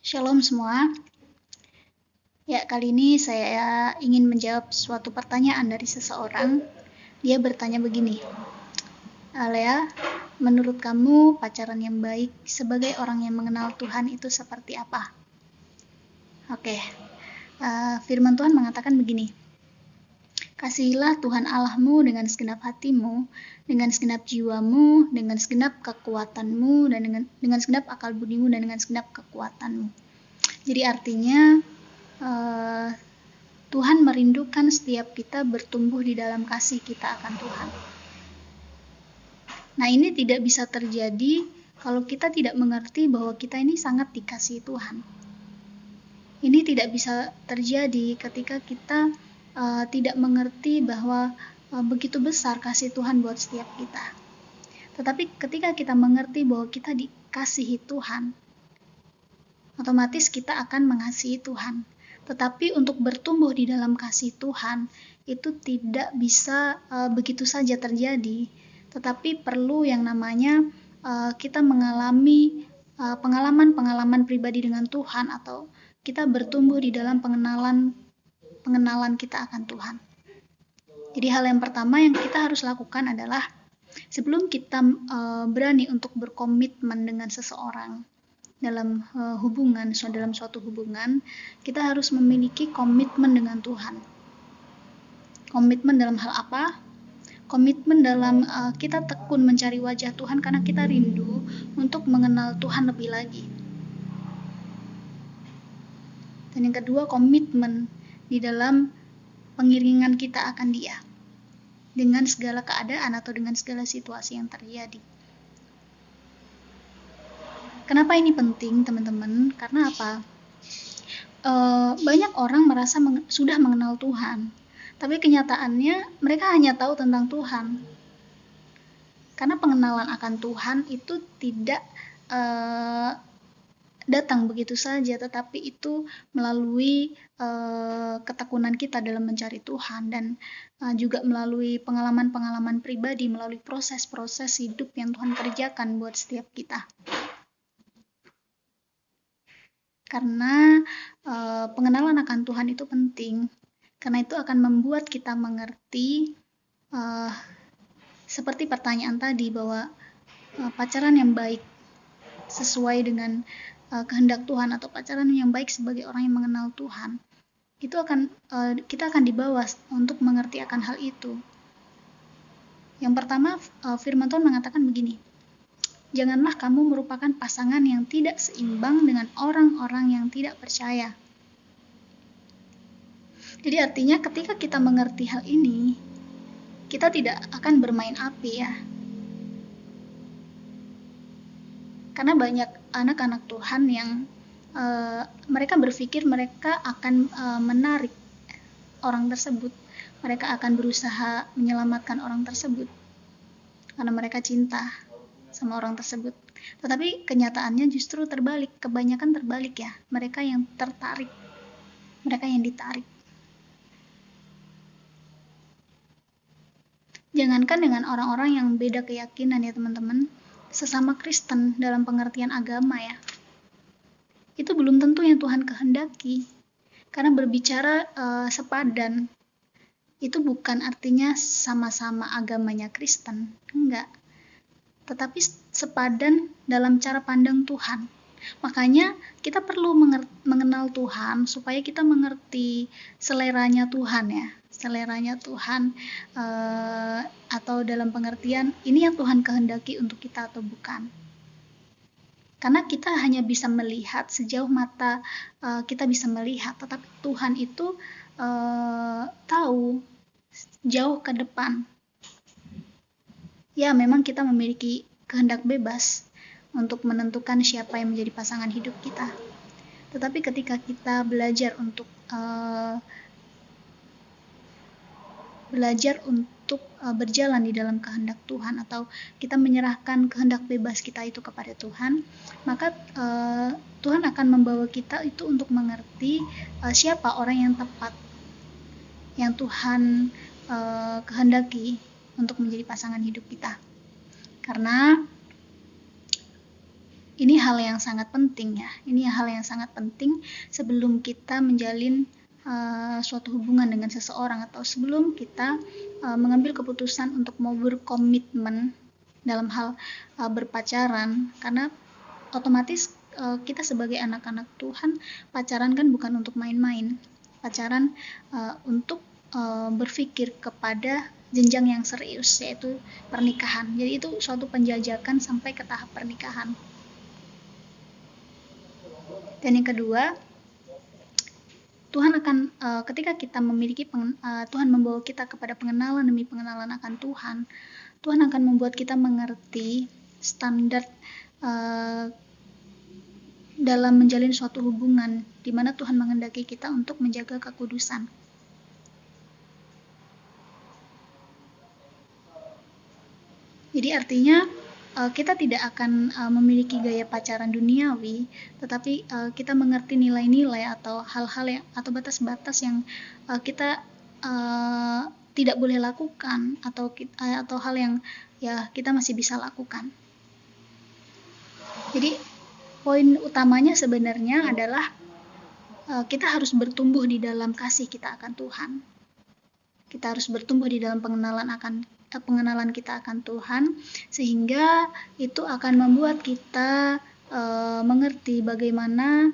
Shalom semua. Ya, kali ini saya ingin menjawab suatu pertanyaan dari seseorang. Dia bertanya begini, Lea, menurut kamu pacaran yang baik sebagai orang yang mengenal Tuhan itu seperti apa? Oke, firman Tuhan mengatakan begini, kasihilah Tuhan Allahmu dengan segenap hatimu, dengan segenap jiwamu, dengan segenap kekuatanmu, dan dengan segenap akal budimu, dan dengan segenap kekuatanmu. Jadi artinya, Tuhan merindukan setiap kita bertumbuh di dalam kasih kita akan Tuhan. Nah, ini tidak bisa terjadi kalau kita tidak mengerti bahwa kita ini sangat dikasihi Tuhan. Ini tidak bisa terjadi ketika kita tidak mengerti bahwa begitu besar kasih Tuhan buat setiap kita. Tetapi ketika kita mengerti bahwa kita dikasihi Tuhan, otomatis kita akan mengasihi Tuhan. Tetapi untuk bertumbuh di dalam kasih Tuhan itu tidak bisa begitu saja terjadi, tetapi perlu yang namanya kita mengalami pengalaman-pengalaman pribadi dengan Tuhan, atau kita bertumbuh di dalam pengenalan kita akan Tuhan. Jadi hal yang pertama yang kita harus lakukan adalah sebelum kita berani untuk berkomitmen dengan seseorang, dalam dalam suatu hubungan, kita harus memiliki komitmen dengan Tuhan. Komitmen dalam hal apa? Komitmen dalam kita tekun mencari wajah Tuhan karena kita rindu untuk mengenal Tuhan lebih lagi. Dan yang kedua, komitmen di dalam pengiringan kita akan Dia dengan segala keadaan atau dengan segala situasi yang terjadi. Kenapa ini penting, teman-teman? Karena apa? Banyak orang merasa sudah mengenal Tuhan, tapi kenyataannya mereka hanya tahu tentang Tuhan. Karena pengenalan akan Tuhan itu tidak datang begitu saja, tetapi itu melalui ketekunan kita dalam mencari Tuhan, dan juga melalui pengalaman-pengalaman pribadi, melalui proses-proses hidup yang Tuhan kerjakan buat setiap kita. Karena pengenalan akan Tuhan itu penting, karena itu akan membuat kita mengerti seperti pertanyaan tadi, bahwa pacaran yang baik sesuai dengan kehendak Tuhan, atau pacaran yang baik sebagai orang yang mengenal Tuhan, itu kita akan dibawa untuk mengerti akan hal itu. Yang pertama, firman Tuhan mengatakan begini, janganlah kamu merupakan pasangan yang tidak seimbang dengan orang-orang yang tidak percaya. Jadi artinya ketika kita mengerti hal ini, kita tidak akan bermain api ya. Karena banyak anak-anak Tuhan yang mereka berpikir mereka akan menarik orang tersebut. Mereka akan berusaha menyelamatkan orang tersebut karena mereka cinta sama orang tersebut. Tetapi kenyataannya justru terbalik, kebanyakan terbalik ya. Mereka yang tertarik, mereka yang ditarik. Jangankan dengan orang-orang yang beda keyakinan ya teman-teman, sesama Kristen dalam pengertian agama ya, itu belum tentu yang Tuhan kehendaki. Karena berbicara sepadan itu bukan artinya sama-sama agamanya Kristen, enggak, tetapi sepadan dalam cara pandang Tuhan. Makanya kita perlu mengenal Tuhan supaya kita mengerti seleranya Tuhan ya, seleranya Tuhan, atau dalam pengertian ini yang Tuhan kehendaki untuk kita atau bukan. Karena kita hanya bisa melihat sejauh mata kita bisa melihat, tetapi Tuhan itu tahu jauh ke depan. Ya, memang kita memiliki kehendak bebas untuk menentukan siapa yang menjadi pasangan hidup kita. Tetapi ketika kita belajar untuk berjalan di dalam kehendak Tuhan, atau kita menyerahkan kehendak bebas kita itu kepada Tuhan, maka Tuhan akan membawa kita itu untuk mengerti siapa orang yang tepat yang Tuhan kehendaki untuk menjadi pasangan hidup kita. Karena ini hal yang sangat penting ya. Ini hal yang sangat penting sebelum kita menjalin suatu hubungan dengan seseorang, atau sebelum kita mengambil keputusan untuk mau berkomitmen dalam hal berpacaran. Karena otomatis kita sebagai anak-anak Tuhan, pacaran kan bukan untuk main-main. Pacaran untuk berpikir kepada jenjang yang serius, yaitu pernikahan. Jadi itu suatu penjajakan sampai ke tahap pernikahan. Dan yang kedua, Tuhan akan ketika kita memiliki Tuhan membawa kita kepada pengenalan demi pengenalan akan Tuhan, Tuhan akan membuat kita mengerti standar dalam menjalin suatu hubungan, di mana Tuhan menghendaki kita untuk menjaga kekudusan. Jadi artinya kita tidak akan memiliki gaya pacaran duniawi, tetapi kita mengerti nilai-nilai atau hal-hal yang atau batas-batas yang kita tidak boleh lakukan, atau hal yang ya kita masih bisa lakukan. Jadi poin utamanya sebenarnya adalah kita harus bertumbuh di dalam kasih kita akan Tuhan. Kita harus bertumbuh di dalam pengenalan kita akan Tuhan, sehingga itu akan membuat kita mengerti bagaimana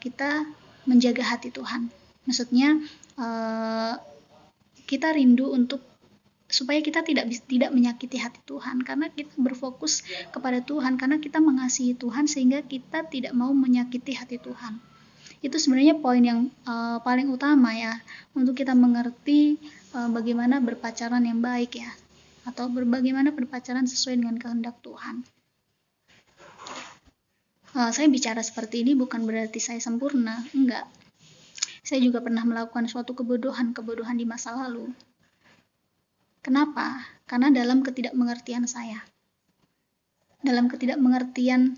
kita menjaga hati Tuhan. Maksudnya kita rindu untuk supaya kita tidak menyakiti hati Tuhan, karena kita berfokus kepada Tuhan, karena kita mengasihi Tuhan, sehingga kita tidak mau menyakiti hati Tuhan. Itu sebenarnya poin yang paling utama ya, untuk kita mengerti bagaimana berpacaran yang baik ya, atau bagaimana berpacaran sesuai dengan kehendak Tuhan. Saya bicara seperti ini bukan berarti saya sempurna, enggak. Saya juga pernah melakukan suatu kebodohan di masa lalu. Kenapa? Karena dalam ketidakmengertian saya. Dalam ketidakmengertian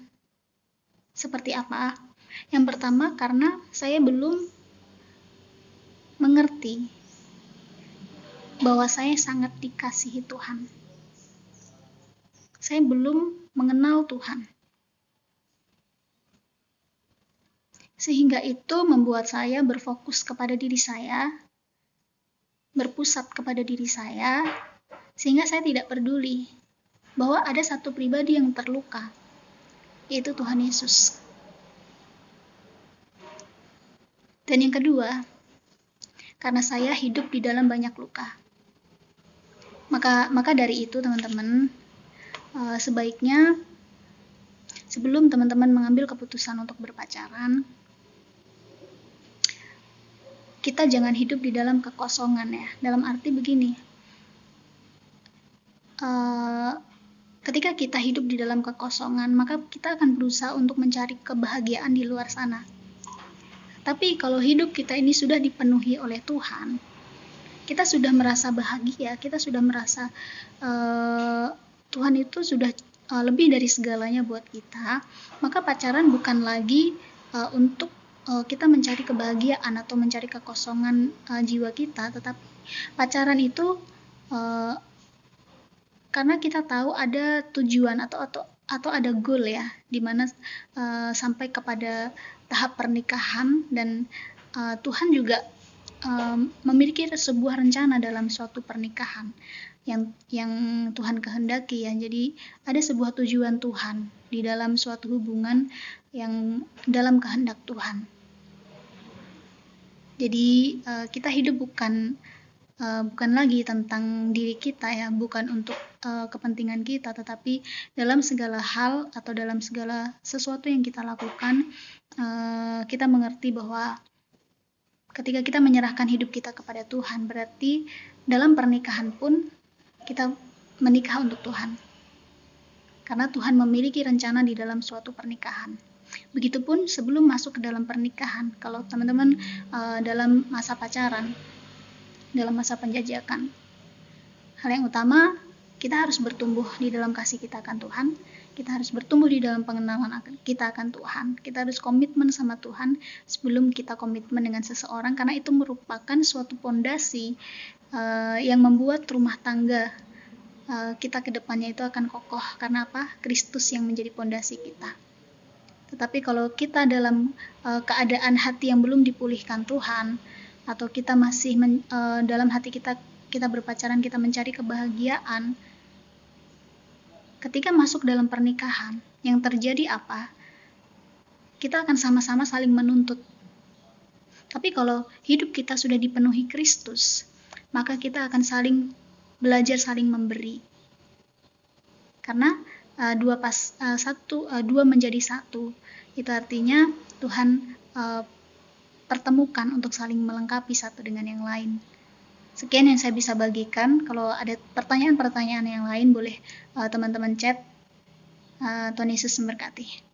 seperti apa? Yang pertama, karena saya belum mengerti bahwa saya sangat dikasihi Tuhan. Saya belum mengenal Tuhan. Sehingga itu membuat saya berfokus kepada diri saya, berpusat kepada diri saya, sehingga saya tidak peduli bahwa ada satu pribadi yang terluka, yaitu Tuhan Yesus. Dan yang kedua, karena saya hidup di dalam banyak luka. Maka dari itu teman-teman, sebaiknya sebelum teman-teman mengambil keputusan untuk berpacaran, kita jangan hidup di dalam kekosongan ya. Dalam arti begini, ketika kita hidup di dalam kekosongan, maka kita akan berusaha untuk mencari kebahagiaan di luar sana. Tapi kalau hidup kita ini sudah dipenuhi oleh Tuhan, kita sudah merasa bahagia, kita sudah merasa Tuhan itu sudah lebih dari segalanya buat kita, maka pacaran bukan lagi untuk kita mencari kebahagiaan atau mencari kekosongan jiwa kita, tetapi pacaran itu karena kita tahu ada tujuan atau ada goal ya, dimana sampai kepada tahap pernikahan, dan Tuhan juga memiliki sebuah rencana dalam suatu pernikahan yang Tuhan kehendaki ya. Jadi ada sebuah tujuan Tuhan di dalam suatu hubungan yang dalam kehendak Tuhan. Jadi kita hidup bukan lagi tentang diri kita ya, bukan untuk kepentingan kita, tetapi dalam segala hal atau dalam segala sesuatu yang kita lakukan, kita mengerti bahwa ketika kita menyerahkan hidup kita kepada Tuhan, berarti dalam pernikahan pun kita menikah untuk Tuhan, karena Tuhan memiliki rencana di dalam suatu pernikahan. Begitupun sebelum masuk ke dalam pernikahan, kalau teman-teman dalam masa pacaran, dalam masa penjajakan, hal yang utama kita harus bertumbuh di dalam kasih kita akan Tuhan, kita harus bertumbuh di dalam pengenalan kita akan Tuhan, kita harus komitmen sama Tuhan sebelum kita komitmen dengan seseorang, karena itu merupakan suatu pondasi yang membuat rumah tangga kita ke depannya itu akan kokoh. Karena apa? Kristus yang menjadi pondasi kita. Tetapi kalau kita dalam keadaan hati yang belum dipulihkan Tuhan, atau kita masih dalam hati kita berpacaran, kita mencari kebahagiaan, ketika masuk dalam pernikahan, yang terjadi apa? Kita akan sama-sama saling menuntut. Tapi kalau hidup kita sudah dipenuhi Kristus, maka kita akan belajar saling memberi. Karena dua menjadi satu, itu artinya Tuhan pertemukan untuk saling melengkapi satu dengan yang lain. Sekian yang saya bisa bagikan. Kalau ada pertanyaan-pertanyaan yang lain, boleh teman-teman chat. Tuhan Yesus memberkati.